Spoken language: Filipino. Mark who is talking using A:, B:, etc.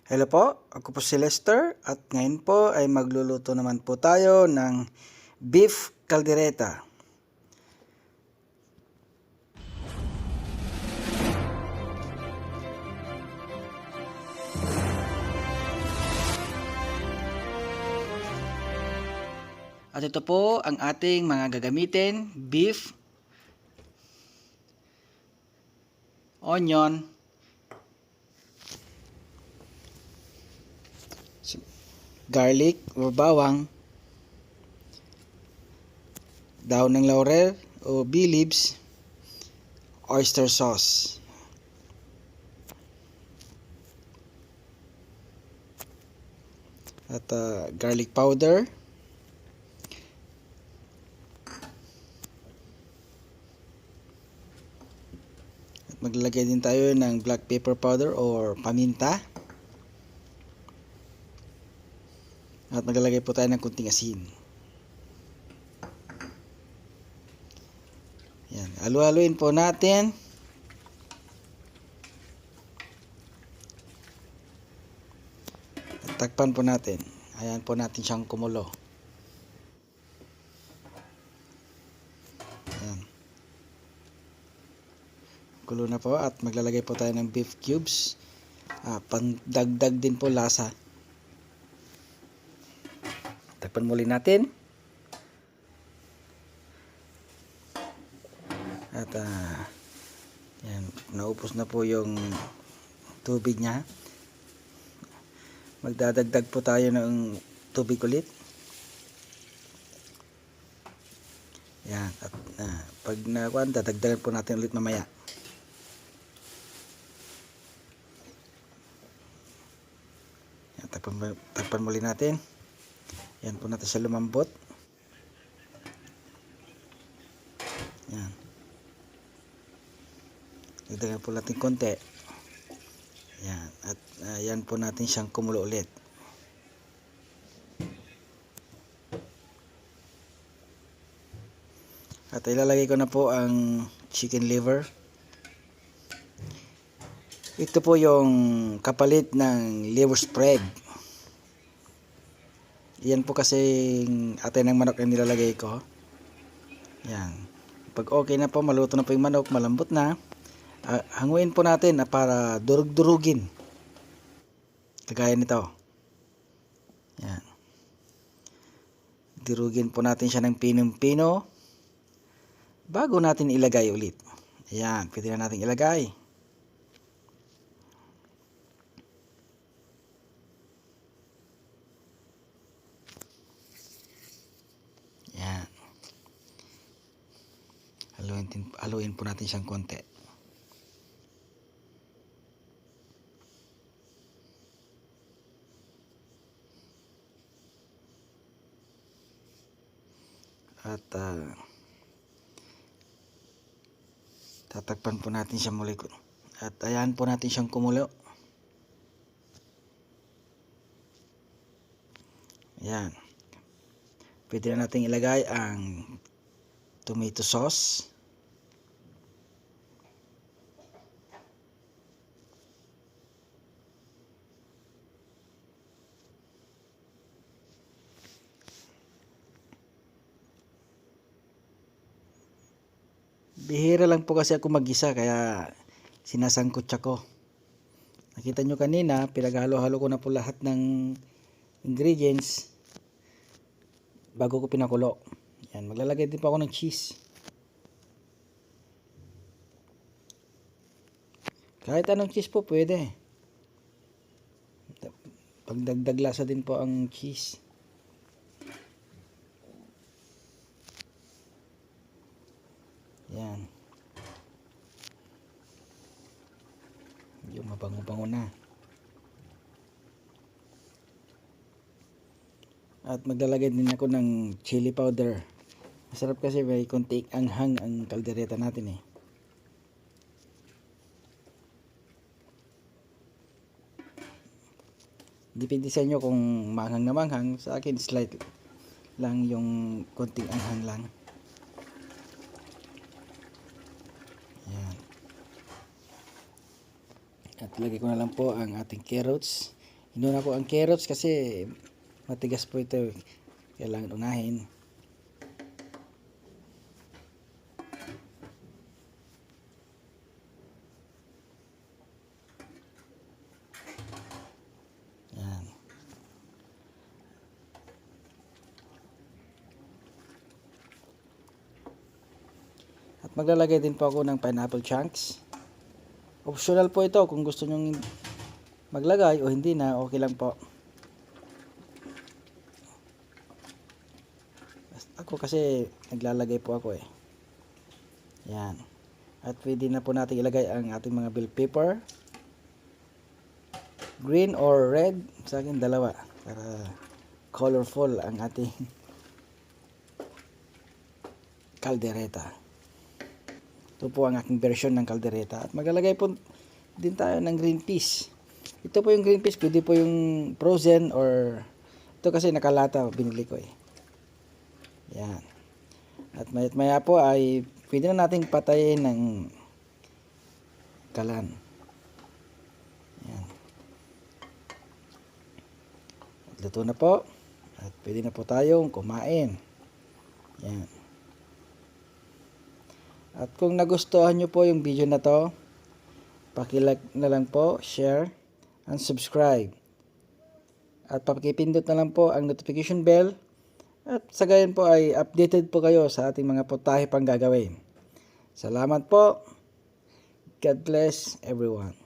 A: Hello po, ako po si Lester at ngayon po ay magluluto naman po tayo ng beef caldereta. At ito po ang ating mga gagamitin: beef, onion, garlic o bawang, daon ng laurel o bay leaves, oyster sauce. At garlic powder, at maglalagay din tayo ng black pepper powder or paminta, at maglalagay po tayo ng kunting asin. Yan, halu-haluin po natin. At takpan po natin. Ayan po natin siyang kumulo. Ayan. Kulo na po at maglalagay po tayo ng beef cubes. Pandagdag din po lasa. Takpan muli natin. At yan, naupos na po yung tubig niya. Magdadagdag po tayo ng tubig ulit. Yan, at pag nakuan, dadagdagan po natin ulit mamaya. Yan, takpan muli natin. Yan po natin siya lumambot. Yan. Dagdagan po natin konti. Yan. At yan po natin siyang kumulo ulit. At ilalagay ko na po ang chicken liver. Ito po yung kapalit ng liver spread. Yan po kasi atay ng manok na nilalagay ko. Yan. Pag okay na po, maluto na po yung manok, malambot na. Hanguin po natin para durug-durugin. Kagaya nito. Yan. Durugin po natin siya ng pinong-pino bago natin ilagay ulit. Ayan, pwede na natin ilagay. Ayan. Haluin po natin siyang konti. At tatakpan po natin siya muli. At ayan po natin siyang kumulo. Ayan. Pwede na natin ilagay ang tomato sauce. Bihira lang po kasi ako mag-isa kaya sinasangkot ko. Nakita nyo kanina, pinaghalo-halo ko na po lahat ng ingredients bago ko pinakulo. Yan, maglalagay din po ako ng cheese. Kahit anong cheese po pwede. Pagdagdag lasa din po ang cheese. Yan. Yung mabango-bango na. At maglalagay din ako ng chili powder. Masarap kasi may konting anghang ang kaldereta natin eh. Depende sa inyo kung manghang na manghang. Sa akin slight lang yung konting anghang lang. Yan. At lagay ko na lang po ang ating carrots. Inuna ko ang carrots kasi matigas po ito. Kailangan unahin. Yan. At maglalagay din po ako ng pineapple chunks. Optional po ito kung gusto nyong maglagay o hindi na, okay lang po. Ako kasi naglalagay po ako eh. Yan. At pwede na po natin ilagay ang ating mga bell pepper. Green or red. Sa akin dalawa. Para colorful ang ating kaldereta. Ito po ang aking version ng kaldereta. At maglalagay po din tayo ng green peas. Ito po yung green peas. Pwede po yung frozen or ito kasi nakalata. Binili ko eh. Yan. At maya po ay pwede na nating patayin ng kalan. Yan. At luto na po. At pwede na po tayong kumain. Yan. At kung nagustuhan nyo po yung video na to, paki-like na lang po, share, and subscribe. At pakipindot na lang po ang notification bell. At sa gayon po ay updated po kayo sa ating mga putahe pang gagawin. Salamat po. God bless everyone.